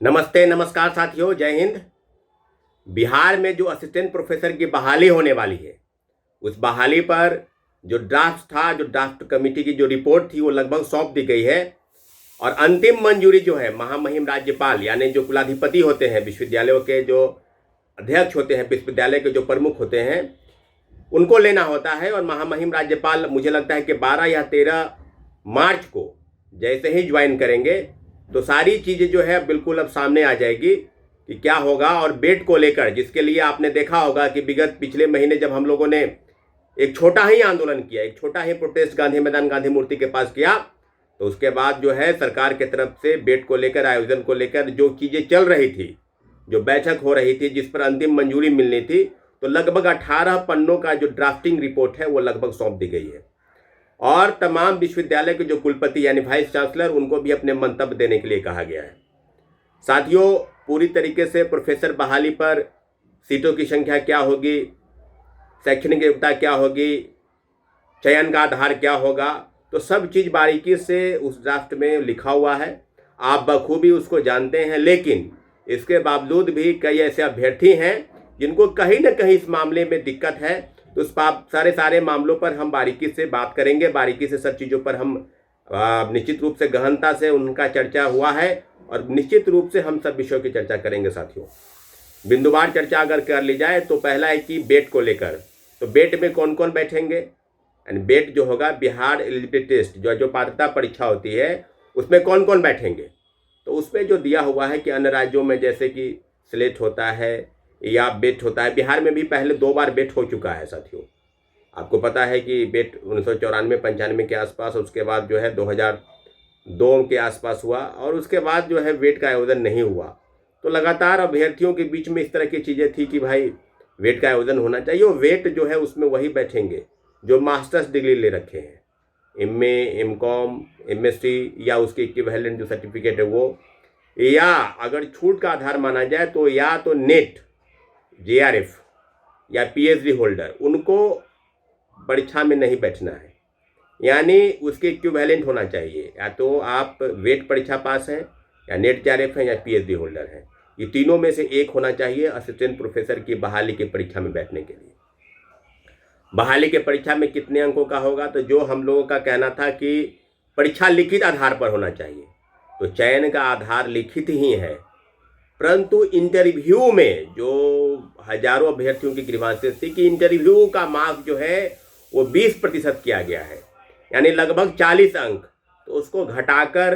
नमस्ते नमस्कार साथियों, जय हिंद। बिहार में जो असिस्टेंट प्रोफेसर की बहाली होने वाली है, उस बहाली पर जो ड्राफ्ट था, जो ड्राफ्ट कमेटी की जो रिपोर्ट थी, वो लगभग सौंप दी गई है। और अंतिम मंजूरी जो है महामहिम राज्यपाल यानी जो कुलाधिपति होते हैं, विश्वविद्यालयों के जो अध्यक्ष होते हैं, विश्वविद्यालय के जो प्रमुख होते हैं, उनको लेना होता है। और महामहिम राज्यपाल मुझे लगता है कि 12 या 13 मार्च को जैसे ही ज्वाइन करेंगे तो सारी चीज़ें जो है बिल्कुल अब सामने आ जाएगी कि क्या होगा। और बेट को लेकर, जिसके लिए आपने देखा होगा कि विगत पिछले महीने जब हम लोगों ने एक छोटा ही आंदोलन किया, एक छोटा ही प्रोटेस्ट गांधी मैदान गांधी मूर्ति के पास किया, तो उसके बाद जो है सरकार के तरफ से बेट को लेकर, आयोजन को लेकर जो चीज़ें चल रही थी, जो बैठक हो रही थी, जिस पर अंतिम मंजूरी मिलनी थी, तो लगभग 18 पन्नों का जो ड्राफ्टिंग रिपोर्ट है वो लगभग सौंप दी गई है। और तमाम विश्वविद्यालय के जो कुलपति यानी वाइस चांसलर, उनको भी अपने मंतव्य देने के लिए कहा गया है। साथियों, पूरी तरीके से प्रोफेसर बहाली पर सीटों की संख्या क्या होगी, शैक्षणिक योग्यता क्या होगी, चयन का आधार क्या होगा, तो सब चीज़ बारीकी से उस ड्राफ्ट में लिखा हुआ है। आप बखूबी उसको जानते हैं, लेकिन इसके बावजूद भी कई ऐसे अभ्यर्थी हैं जिनको कहीं ना कहीं इस मामले में दिक्कत है। तो उस सारे मामलों पर हम बारीकी से बात करेंगे, बारीकी से सब चीज़ों पर हम निश्चित रूप से गहनता से उनका चर्चा हुआ है और निश्चित रूप से हम सब विषयों की चर्चा करेंगे। साथियों, बिंदुवार चर्चा अगर कर ली जाए तो पहला है कि बेट को लेकर, तो बेट में कौन कौन बैठेंगे, यानी बेट जो होगा बिहार एलिजिबिलिटी टेस्ट, जो पात्रता परीक्षा होती है, उसमें कौन कौन बैठेंगे। तो उसमें जो दिया हुआ है कि अन्य राज्यों में जैसे कि स्लेट होता है या बेट होता है, बिहार में भी पहले 2 बार बेट हो चुका है। साथियों, आपको पता है कि बेट 1994-95 के आसपास, उसके बाद जो है 2002 के आसपास हुआ, और उसके बाद जो है वेट का आयोजन नहीं हुआ। तो लगातार अभ्यर्थियों के बीच में इस तरह की चीज़ें थी कि भाई वेट का आयोजन होना चाहिए। और वेट जो है उसमें वही बैठेंगे जो मास्टर्स डिग्री ले रखे हैं, MA, MCOM, MSc या उसके इक्विवेलेंट जो सर्टिफिकेट है वो, या अगर छूट का आधार माना जाए तो या तो नेट, JRF या PhD होल्डर, उनको परीक्षा में नहीं बैठना है। यानी उसके इक्विवेलेंट होना चाहिए, या तो आप वेट परीक्षा पास हैं, या नेट JRF हैं, या PhD होल्डर हैं। ये तीनों में से एक होना चाहिए असिस्टेंट प्रोफेसर की बहाली की परीक्षा में बैठने के लिए। बहाली के परीक्षा में कितने अंकों का होगा, तो जो हम लोगों का कहना था कि परीक्षा लिखित आधार पर होना चाहिए, तो चयन का आधार लिखित ही है, परंतु इंटरव्यू में जो हजारों अभ्यर्थियों की ग्रीवांसेस थी कि इंटरव्यू का मार्क्स जो है वो 20% किया गया है, यानी लगभग 40 अंक, तो उसको घटाकर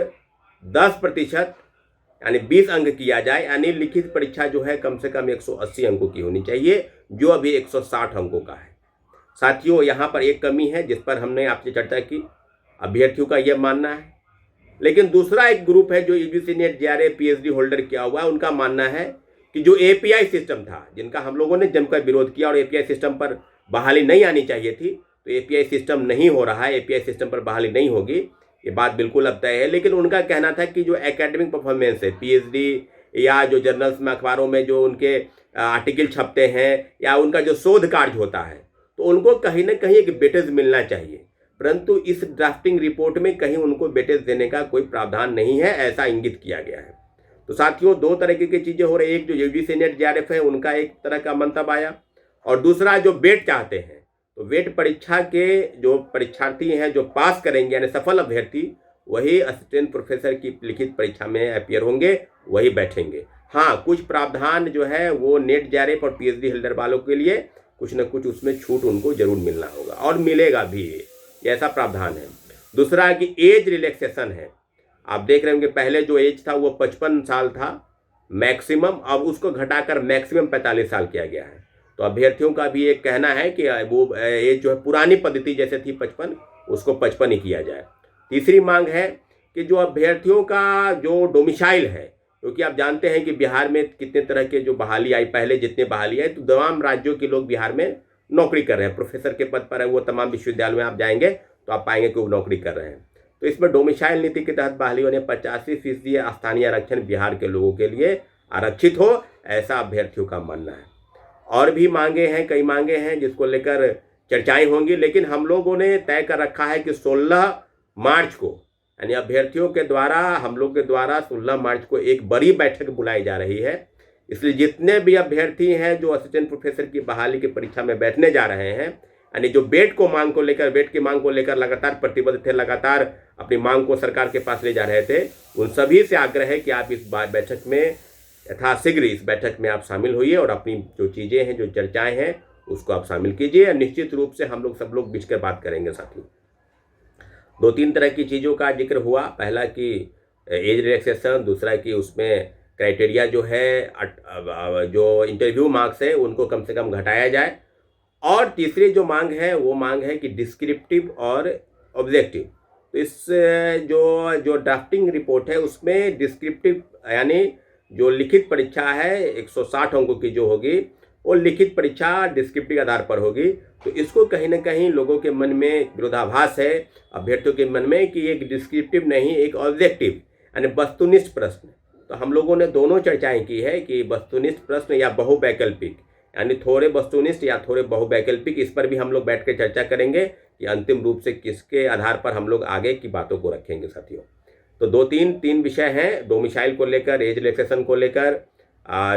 10% यानी 20 अंक किया जाए, यानी लिखित परीक्षा जो है कम से कम 180 अंकों की होनी चाहिए, जो अभी 160 अंकों का है। साथियों, यहाँ पर एक कमी है जिस पर हमने आपसे चर्चा की, अभ्यर्थियों का यह मानना है। लेकिन दूसरा एक ग्रुप है जो UGC net JRF PhD holder किया हुआ है, उनका मानना है कि जो API सिस्टम था, जिनका हम लोगों ने जमकर विरोध किया और API सिस्टम पर बहाली नहीं आनी चाहिए थी, तो API सिस्टम नहीं हो रहा है, API सिस्टम पर बहाली नहीं होगी, ये बात बिल्कुल अब तय है। लेकिन उनका कहना था कि जो एकेडमिक परफॉर्मेंस है, PhD या जो जर्नल्स में, अखबारों में जो उनके आर्टिकल छपते हैं, या उनका जो शोध कार्य होता है, तो उनको कहीं ना कहीं एक वेटेज मिलना चाहिए। परंतु इस ड्राफ्टिंग रिपोर्ट में कहीं उनको वेटेज देने का कोई प्रावधान नहीं है, ऐसा इंगित किया गया है। तो साथियों, 2 तरह की चीज़ें हो रही है। एक जो UGC नेट JRF है, उनका एक तरह का मंतव्य आया, और दूसरा जो वेट चाहते हैं, तो वेट परीक्षा के जो परीक्षार्थी हैं जो पास करेंगे, यानी सफल अभ्यर्थी, वही असिस्टेंट प्रोफेसर की लिखित परीक्षा में अपियर होंगे, वही बैठेंगे। हाँ, कुछ प्रावधान जो है वो नेट JRF और PhD होल्डर वालों के लिए कुछ न कुछ उसमें छूट उनको जरूर मिलना होगा, और मिलेगा भी, ऐसा प्रावधान है। दूसरा कि एज रिलैक्सेशन है। आप देख रहे होंगे पहले जो एज था वो 55 साल था मैक्सिमम, अब उसको घटाकर मैक्सिमम 45 साल किया गया है। तो अभ्यर्थियों का भी एक कहना है कि वो एज जो है पुरानी पद्धति जैसे थी 55, उसको 55 ही किया जाए। तीसरी मांग है कि जो अभ्यर्थियों का जो डोमिसाइल है, क्योंकि आप जानते हैं कि बिहार में कितने तरह के जो बहाली आई, पहले जितने बहाली आई, तो तमाम राज्यों के लोग बिहार में नौकरी कर रहे हैं, प्रोफेसर के पद पर है, वो तमाम विश्वविद्यालयों में आप जाएंगे तो आप पाएंगे कि वो नौकरी कर रहे हैं। तो इसमें डोमिसाइल नीति के तहत बहाली होने 85% स्थानीय आरक्षण बिहार के लोगों के लिए आरक्षित हो, ऐसा अभ्यर्थियों का मानना है। और भी मांगे हैं, कई मांगे हैं जिसको लेकर चर्चाएं होंगी, लेकिन हम लोगों ने तय कर रखा है कि 16 मार्च को यानी अभ्यर्थियों के द्वारा, हम लोग के द्वारा 16 मार्च को एक बड़ी बैठक बुलाई जा रही है। इसलिए जितने भी अभ्यर्थी हैं जो असिस्टेंट प्रोफेसर की बहाली की परीक्षा में बैठने जा रहे हैं, यानी जो बेट की मांग को लेकर लगातार प्रतिबद्ध थे, लगातार अपनी मांग को सरकार के पास ले जा रहे थे, उन सभी से आग्रह है कि आप इस बैठक में यथाशीघ्र इस बैठक में आप शामिल होइए और अपनी जो चीज़ें हैं, जो चर्चाएं हैं, उसको आप शामिल कीजिए। निश्चित रूप से हम लोग सब लोग बिछकर बात करेंगे। साथियों, 2-3 तरह की चीज़ों का जिक्र हुआ। पहला कि एज रिलैक्सेशन, दूसरा कि उसमें क्राइटेरिया जो है, जो इंटरव्यू मार्क्स है उनको कम से कम घटाया जाए, और तीसरी जो मांग है वो मांग है कि डिस्क्रिप्टिव और ऑब्जेक्टिव। तो इस जो ड्राफ्टिंग रिपोर्ट है उसमें डिस्क्रिप्टिव यानी जो लिखित परीक्षा है 160 अंकों की जो होगी, वो लिखित परीक्षा डिस्क्रिप्टिव आधार पर होगी। तो इसको कहीं ना कहीं लोगों के मन में विरोधाभास है, अभ्यर्थियों के मन में, कि एक डिस्क्रिप्टिव नहीं, एक ऑब्जेक्टिव यानी वस्तुनिष्ठ प्रश्न। तो हम लोगों ने दोनों चर्चाएं की है कि वस्तुनिष्ठ प्रश्न या बहुवैकल्पिक, यानी थोड़े वस्तुनिष्ठ या थोड़े बहुवैकल्पिक, इस पर भी हम लोग बैठ कर चर्चा करेंगे कि अंतिम रूप से किसके आधार पर हम लोग आगे की बातों को रखेंगे। साथियों, तो 2-3 विषय हैं, डोमिसाइल को लेकर, एज रिलैक्सेशन को लेकर,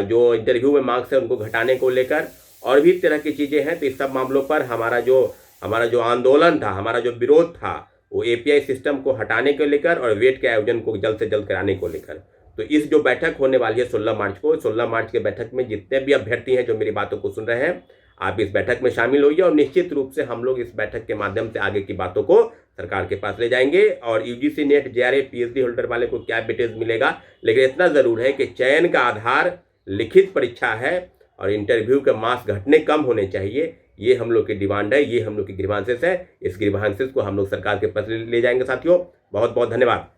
जो इंटरव्यू में मार्क्स है उनको घटाने को लेकर, और भी तरह की चीज़ें हैं। तो इस सब मामलों पर हमारा जो आंदोलन था, हमारा जो विरोध था, वो एपीआई सिस्टम को हटाने को लेकर और वेट के आयोजन को जल्द से जल्द कराने को लेकर। तो इस जो बैठक होने वाली है 16 मार्च को, 16 मार्च के बैठक में जितने भी अभ्यर्थी हैं जो मेरी बातों को सुन रहे हैं, आप इस बैठक में शामिल होइए, और निश्चित रूप से हम लोग इस बैठक के माध्यम से आगे की बातों को सरकार के पास ले जाएंगे। और यूजीसी नेट जेआरए पीएचडी होल्डर वाले को क्या वेटेज मिलेगा, लेकिन इतना ज़रूर है कि चयन का आधार लिखित परीक्षा है और इंटरव्यू के मार्क्स घटने कम होने चाहिए। ये हम लोग की डिमांड है, ये हम लोग की ग्रीवांसेस है। इस ग्रीवांसेस को हम लोग सरकार के पास ले जाएंगे। साथियों, बहुत बहुत धन्यवाद।